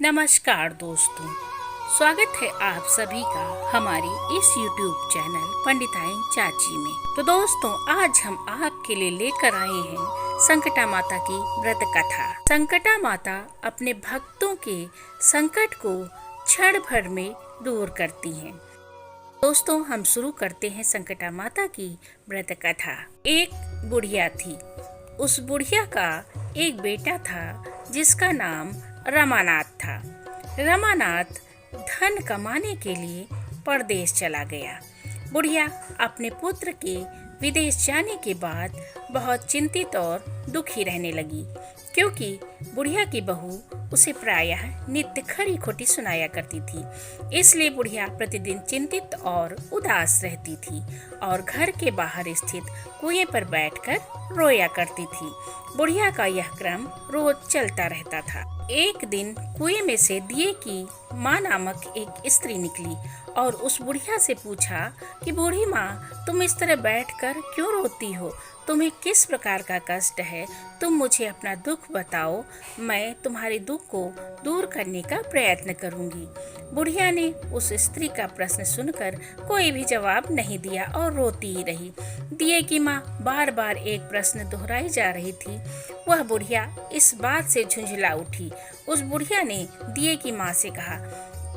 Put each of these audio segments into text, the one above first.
नमस्कार दोस्तों, स्वागत है आप सभी का हमारी इस YouTube चैनल पंडिताइन चाची में। तो दोस्तों, आज हम आपके लिए लेकर आए हैं संकटा माता की व्रत कथा। संकटा माता अपने भक्तों के संकट को क्षण भर में दूर करती हैं। दोस्तों, हम शुरू करते हैं संकटा माता की व्रत कथा। एक बुढ़िया थी। उस बुढ़िया का एक बेटा था जिसका नाम रमानाथ था। रमानाथ धन कमाने के लिए परदेश चला गया। बुढ़िया अपने पुत्र के विदेश जाने के बाद बहुत चिंतित और दुखी रहने लगी, क्योंकि बुढ़िया की बहू उसे प्रायः नित्य खरी खोटी सुनाया करती थी। इसलिए बुढ़िया प्रतिदिन चिंतित और उदास रहती थी और घर के बाहर स्थित कुएं पर बैठकर रोया करती थी। बुढ़िया का यह क्रम रोज चलता रहता था। एक दिन कुएं में से दिए की माँ नामक एक स्त्री निकली और उस बुढ़िया से पूछा कि बूढ़ी माँ, तुम इस तरह बैठकर क्यों रोती हो? तुम्हें किस प्रकार का कष्ट है? तुम मुझे अपना दुख बताओ, मैं तुम्हारे दुख को दूर करने का प्रयत्न करूंगी। बुढ़िया ने उस स्त्री का प्रश्न सुनकर कोई भी जवाब नहीं दिया और रोती ही रही। दिए की माँ बार बार एक प्रश्न दोहराई जा रही थी। वह बुढ़िया इस बात से झुंझला उठी। उस बुढ़िया ने दिए की माँ से कहा,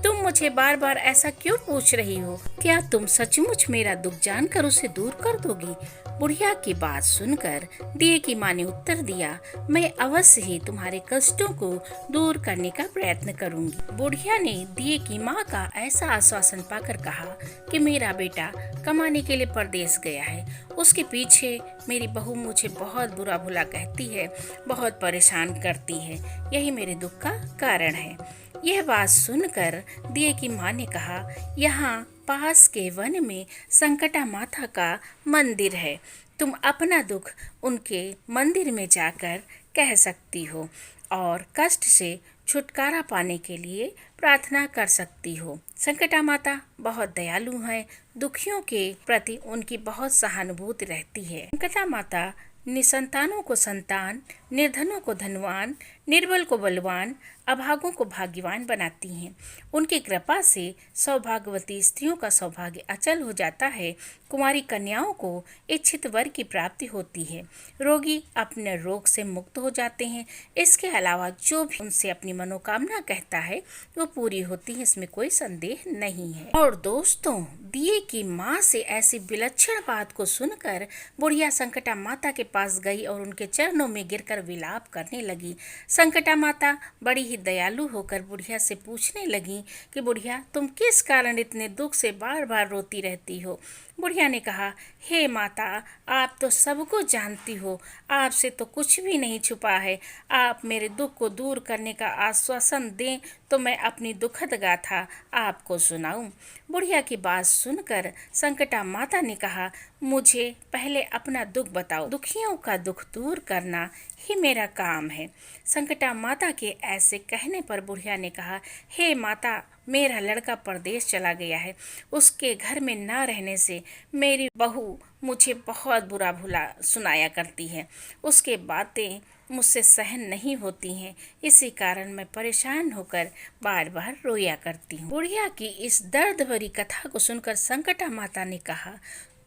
तुम मुझे बार बार ऐसा क्यों पूछ रही हो? क्या तुम सचमुच मेरा दुख जानकर उसे दूर कर दोगी? बुढ़िया की बात सुनकर दिए की माँ ने उत्तर दिया, मैं अवश्य ही तुम्हारे कष्टों को दूर करने का प्रयत्न करूंगी। बुढ़िया ने दिए की माँ का ऐसा आश्वासन पाकर कहा कि मेरा बेटा कमाने के लिए परदेश गया है। उसके पीछे मेरी बहू मुझे बहुत बुरा भला कहती है, बहुत परेशान करती है। यही मेरे दुख का कारण है। यह बात सुनकर दिए की माँ ने कहा, यहाँ पास के वन में संकटा माता का मंदिर है। तुम अपना दुख उनके मंदिर में जाकर कह सकती हो और कष्ट से छुटकारा पाने के लिए प्रार्थना कर सकती हो। संकटा माता बहुत दयालु है। दुखियों के प्रति उनकी बहुत सहानुभूति रहती है। संकटा माता निसंतानों को संतान, निर्धनों को धनवान, निर्बल को बलवान, अभागों को भाग्यवान बनाती हैं। उनकी कृपा से सौभाग्यवती स्त्रियों का सौभाग्य अचल हो जाता है। कुमारी कन्याओं को इच्छित वर की प्राप्ति होती है। रोगी अपने रोग से मुक्त हो जाते हैं। इसके अलावा जो भी उनसे अपनी मनोकामना कहता है वो पूरी होती है, इसमें कोई संदेह नहीं है। और दोस्तों, दिए की माँ से ऐसी विलक्षण बात को सुनकर बुढ़िया संकटा माता के पास गई और उनके चरणों में गिरकर विलाप करने लगी। संकटा माता बड़ी ही दयालु होकर बुढ़िया से पूछने लगी कि बुढ़िया, तुम किस कारण इतने दुख से बार बार रोती रहती हो? बुढ़िया ने कहा, हे माता, आप तो सबको जानती हो, आपसे तो कुछ भी नहीं छुपा है। आप मेरे दुख को दूर करने का आश्वासन दें तो मैं अपनी दुखद गाथा आपको सुनाऊं। बुढ़िया की बात सुनकर संकटा माता ने कहा, मुझे पहले अपना दुख बताओ। दुखियों का दुख दूर करना ही मेरा काम है। संकटा माता के ऐसे कहने पर बुढ़िया ने कहा, हे माता, मेरा लड़का परदेश चला गया है। उसके घर में ना रहने से मेरी बहू मुझे बहुत बुरा भला सुनाया करती है। उसके बातें मुझसे सहन नहीं होती हैं। इसी कारण मैं परेशान होकर बार बार रोया करती हूँ। बुढ़िया की इस दर्द भरी कथा को सुनकर संकटा माता ने कहा,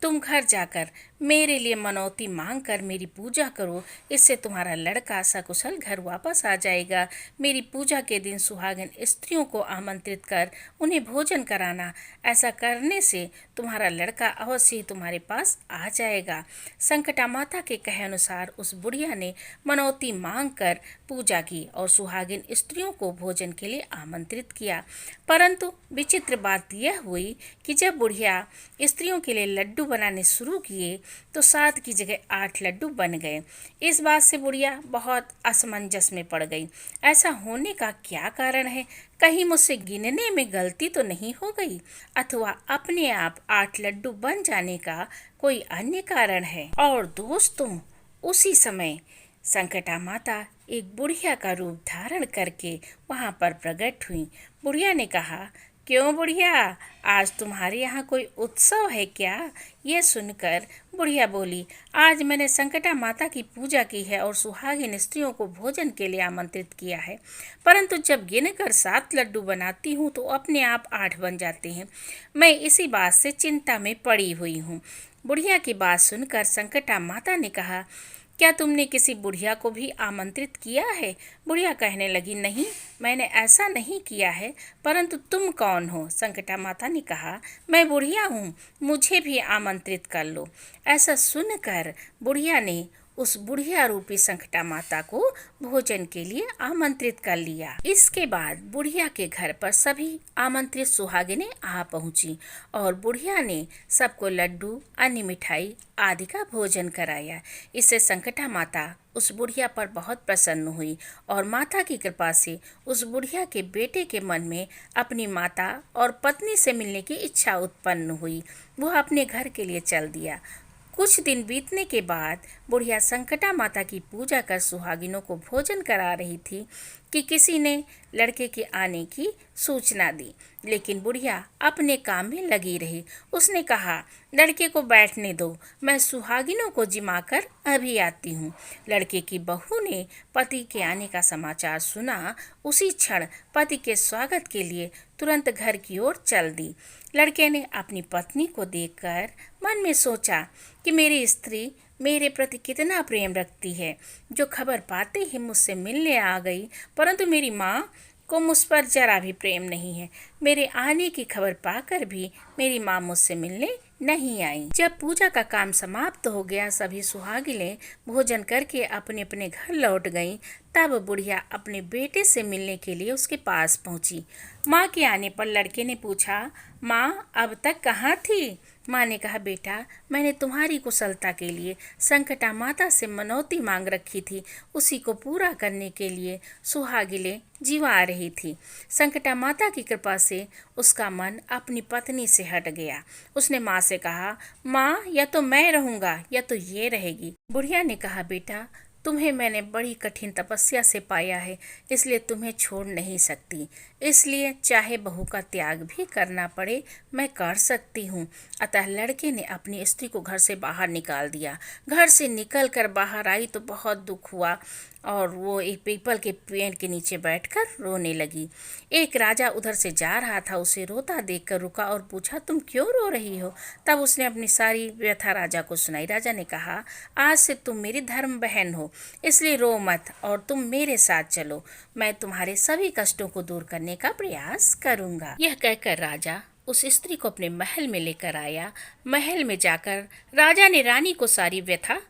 तुम घर जाकर मेरे लिए मनौती मांग कर मेरी पूजा करो। इससे तुम्हारा लड़का सकुशल घर वापस आ जाएगा। मेरी पूजा के दिन सुहागिन स्त्रियों को आमंत्रित कर उन्हें भोजन कराना। ऐसा करने से तुम्हारा लड़का अवश्य ही तुम्हारे पास आ जाएगा। संकटा माता के कहे अनुसार उस बुढ़िया ने मनौती मांग कर पूजा की और सुहागिन स्त्रियों को भोजन के लिए आमंत्रित किया। परंतु विचित्र बात यह हुई कि जब बुढ़िया स्त्रियों के लिए लड्डू बनाने शुरू किए तो 7 की जगह 8 लड्डू बन गए। इस बात से बुढ़िया बहुत असमंजस में पड़ गई। ऐसा होने का क्या कारण है? कहीं मुझसे गिनने में गलती तो नहीं हो गई, अथवा अपने आप 8 लड्डू बन जाने का कोई अन्य कारण है? और दोस्तों, उसी समय संकटा माता एक बुढ़िया का रूप धारण करके वहाँ पर प्रकट हुई। बुढ़िया ने कहा क्यों बुढ़िया, आज तुम्हारे यहाँ कोई उत्सव है क्या? ये सुनकर बुढ़िया बोली, आज मैंने संकटा माता की पूजा की है और सुहागिन स्त्रियों को भोजन के लिए आमंत्रित किया है, परंतु जब गिनकर 7 लड्डू बनाती हूँ तो अपने आप 8 बन जाते हैं। मैं इसी बात से चिंता में पड़ी हुई हूँ। बुढ़िया की बात सुनकर संकटा माता ने कहा, क्या तुमने किसी बुढ़िया को भी आमंत्रित किया है? बुढ़िया कहने लगी, नहीं, मैंने ऐसा नहीं किया है, परंतु तुम कौन हो? संकटा माता ने कहा, मैं बुढ़िया हूँ, मुझे भी आमंत्रित कर लो। ऐसा सुनकर बुढ़िया ने उस बुढ़िया रूपी संकटा माता को भोजन के लिए आमंत्रित कर लिया। इसके बाद बुढ़िया के घर पर सभी आमंत्रित सुहागिनें आ पहुंची और बुढ़िया ने सबको लड्डू, अन्य मिठाई आदि का भोजन कराया। इससे संकटा माता उस बुढ़िया पर बहुत प्रसन्न हुई और माता की कृपा से उस बुढ़िया के बेटे के मन में अपनी माता और पत्नी से मिलने की इच्छा उत्पन्न हुई। वह अपने घर के लिए चल दिया। कुछ दिन बीतने के बाद बुढ़िया संकटा माता की पूजा कर सुहागिनों को भोजन करा रही थी कि किसी ने लड़के के आने की सूचना दी, लेकिन बुढ़िया अपने काम में लगी रही। उसने कहा, लड़के को बैठने दो, मैं सुहागिनों को जिमाकर अभी आती हूँ। लड़के की बहू ने पति के आने का समाचार सुना। उसी क्षण पति के स्वागत के लिए तुरंत घर की ओर चल दी। लड़के ने अपनी पत्नी को देखकर मन में सोचा कि मेरी स्त्री मेरे प्रति कितना प्रेम रखती है, जो खबर पाते ही मुझसे मिलने आ गई, परंतु मेरी माँ को मुझ पर जरा भी प्रेम नहीं है। मेरे आने की खबर पाकर भी मेरी माँ मुझसे मिलने नहीं आई। जब पूजा का काम समाप्त हो गया, सभी सुहागिनें भोजन करके अपने अपने घर लौट गईं। तब बुढ़िया अपने बेटे से मिलने के लिए उसके पास पहुंची। माँ के आने पर लड़के ने पूछा, माँ अब तक कहाँ थी? माँ ने कहा, बेटा, मैंने तुम्हारी कुशलता के लिए संकटा माता से मनौती मांग रखी थी, उसी को पूरा करने के लिए सुहागिनें जिवा रही थी। संकटा माता की कृपा से उसका मन अपनी पत्नी से हट गया। उसने माँ से कहा, माँ, या तो मैं रहूँगा या तो ये रहेगी। बुढ़िया ने कहा, बेटा, तुम्हें मैंने बड़ी कठिन तपस्या से पाया है, इसलिए तुम्हें छोड़ नहीं सकती। इसलिए चाहे बहू का त्याग भी करना पड़े, मैं कर सकती हूँ। अतः लड़के ने अपनी स्त्री को घर से बाहर निकाल दिया। घर से निकल कर बाहर आई तो बहुत दुख हुआ और वो एक पीपल के पेड़ के नीचे बैठकर रोने लगी। एक राजा उधर से जा रहा था, उसे रोता देखकर रुका और पूछा, तुम क्यों रो रही हो? तब उसने अपनी सारी व्यथा राजा को सुनाई। राजा ने कहा, आज से तुम मेरी धर्म बहन हो, इसलिए रो मत और तुम मेरे साथ चलो। मैं तुम्हारे सभी कष्टों को दूर करने का प्रयास करूंगा। यह कहकर राजा उस स्त्री को अपने महल में लेकर आया। महल में जाकर राजा ने रानी को सारी व्यथा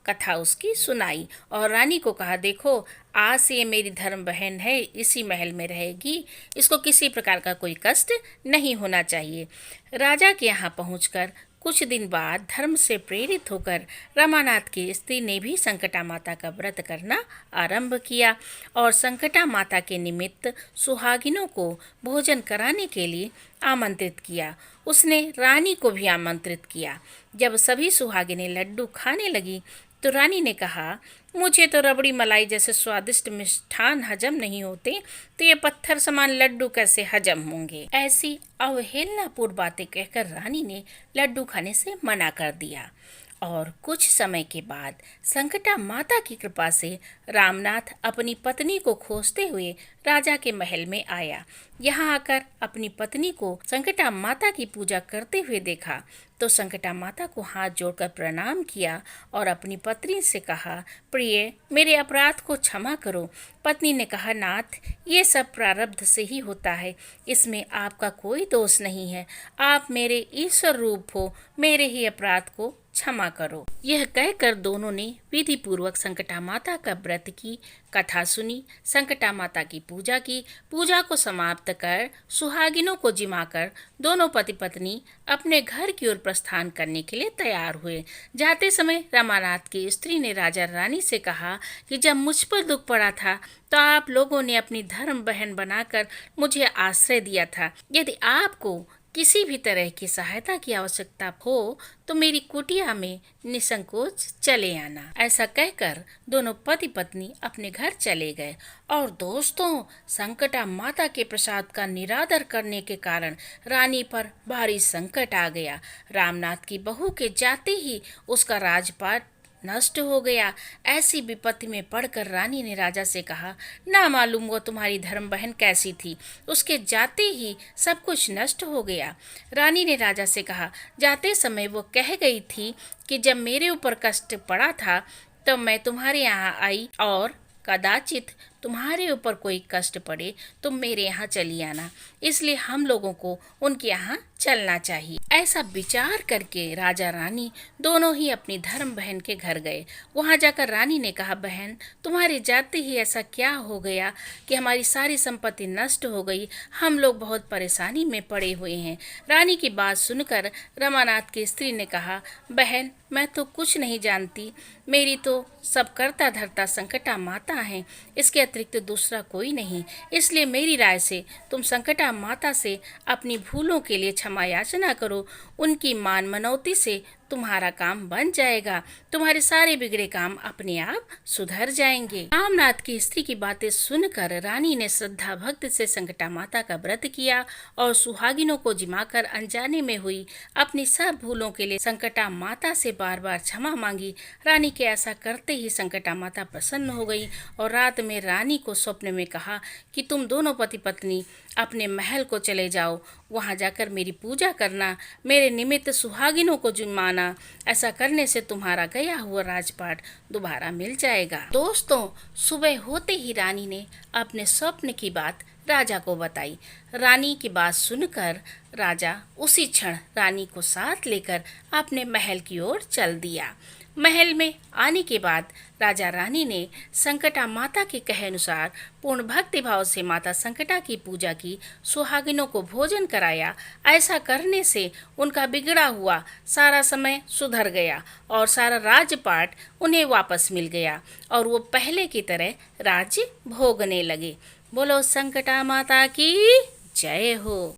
कथा उसकी सुनाई और रानी को कहा, देखो, आज से ये मेरी धर्म बहन है, इसी महल में रहेगी, इसको किसी प्रकार का कोई कष्ट नहीं होना चाहिए। राजा के यहाँ पहुंचकर कुछ दिन बाद धर्म से प्रेरित होकर रमानाथ की स्त्री ने भी संकटा माता का व्रत करना आरंभ किया और संकटा माता के निमित्त सुहागिनों को भोजन कराने के लिए आमंत्रित किया। उसने रानी को भी आमंत्रित किया। जब सभी सुहागिनें लड्डू खाने लगी तो रानी ने कहा, मुझे तो रबड़ी मलाई जैसे स्वादिष्ट मिष्ठान हजम नहीं होते, तो ये पत्थर समान लड्डू कैसे हजम होंगे? ऐसी अवहेलनापूर्ण बातें कहकर रानी ने लड्डू खाने से मना कर दिया। और कुछ समय के बाद संकटा माता की कृपा से रामनाथ अपनी पत्नी को खोजते हुए राजा के महल में आया। यहाँ आकर अपनी पत्नी को संकटा माता की पूजा करते हुए देखा तो संकटा माता को हाथ जोड़कर प्रणाम किया और अपनी पत्नी से कहा, प्रिय, मेरे अपराध को क्षमा करो। पत्नी ने कहा, नाथ, ये सब प्रारब्ध से ही होता है, इसमें आपका कोई दोष नहीं है। आप मेरे ईश्वर रूप हो, मेरे ही अपराध को क्षमा करो। यह कहकर दोनों ने विधि पूर्वक संकटा माता का व्रत की कथा सुनी, संकटा माता की पूजा की। पूजा को समाप्त कर सुहागिनों को जिमाकर दोनों पति पत्नी अपने घर की ओर प्रस्थान करने के लिए तैयार हुए। जाते समय रमानाथ की स्त्री ने राजा रानी से कहा कि जब मुझ पर दुख पड़ा था तो आप लोगों ने अपनी धर्म बहन बनाकर मुझे आश्रय दिया था। यदि आपको किसी भी तरह की सहायता की आवश्यकता हो तो मेरी कुटिया में निसंकोच चले आना। ऐसा कहकर दोनों पति पत्नी अपने घर चले गए। और दोस्तों, संकटा माता के प्रसाद का निरादर करने के कारण रानी पर भारी संकट आ गया। रामनाथ की बहू के जाते ही उसका राजपाट नष्ट हो गया। ऐसी विपत्ति में पड़कर रानी ने राजा से कहा, ना मालूम वो तुम्हारी धर्म बहन कैसी थी, उसके जाते ही सब कुछ नष्ट हो गया। रानी ने राजा से कहा, जाते समय वो कह गई थी कि जब मेरे ऊपर कष्ट पड़ा था तब मैं तुम्हारे यहाँ आई और कदाचित तुम्हारे ऊपर कोई कष्ट पड़े तो मेरे यहाँ चली आना, इसलिए हम लोगों को उनके यहाँ चलना चाहिए। ऐसा विचार करके राजा रानी दोनों ही अपनी धर्म बहन के घर गए। वहाँ जाकर रानी ने कहा, बहन तुम्हारे जाते ही ऐसा क्या हो गया कि हमारी सारी संपत्ति नष्ट हो गई, हम लोग बहुत परेशानी में पड़े हुए हैं। रानी की बात सुनकर रमानाथ की स्त्री ने कहा, बहन मैं तो कुछ नहीं जानती, मेरी तो सब करता धरता संकटा माता है, इसके अतिरिक्त दूसरा कोई नहीं। इसलिए मेरी राय से तुम संकटा माता से अपनी भूलों के लिए क्षमा याचना करो, उनकी मान मनौती से तुम्हारा काम बन जाएगा, तुम्हारे सारे बिगड़े काम अपने आप सुधर जाएंगे। रामनाथ की स्त्री की बातें सुनकर रानी ने श्रद्धा भक्ति से संकटा माता का व्रत किया और सुहागिनों को जिमाकर अनजाने में हुई अपनी सब भूलों के लिए संकटा माता से बार बार क्षमा मांगी। रानी के ऐसा करते ही संकटा माता प्रसन्न हो गई और रात में रानी को स्वप्न में कहा कि तुम दोनों पति पत्नी अपने महल को चले जाओ, वहां जाकर मेरी पूजा करना, मेरे निमित्त सुहागिनों को जुर्माना, ऐसा करने से तुम्हारा गया हुआ राजपाट दोबारा मिल जाएगा। दोस्तों, सुबह होते ही रानी ने अपने स्वप्न की बात राजा को बताई। रानी की बात सुनकर राजा उसी क्षण रानी को साथ लेकर अपने महल की ओर चल दिया। महल में आने के बाद राजा रानी ने संकटा माता के कहे अनुसार पूर्ण भक्ति भाव से माता संकटा की पूजा की, सुहागिनों को भोजन कराया। ऐसा करने से उनका बिगड़ा हुआ सारा समय सुधर गया और सारा राजपाट उन्हें वापस मिल गया और वो पहले की तरह राज्य भोगने लगे। बोलो संकटा माता की जय हो।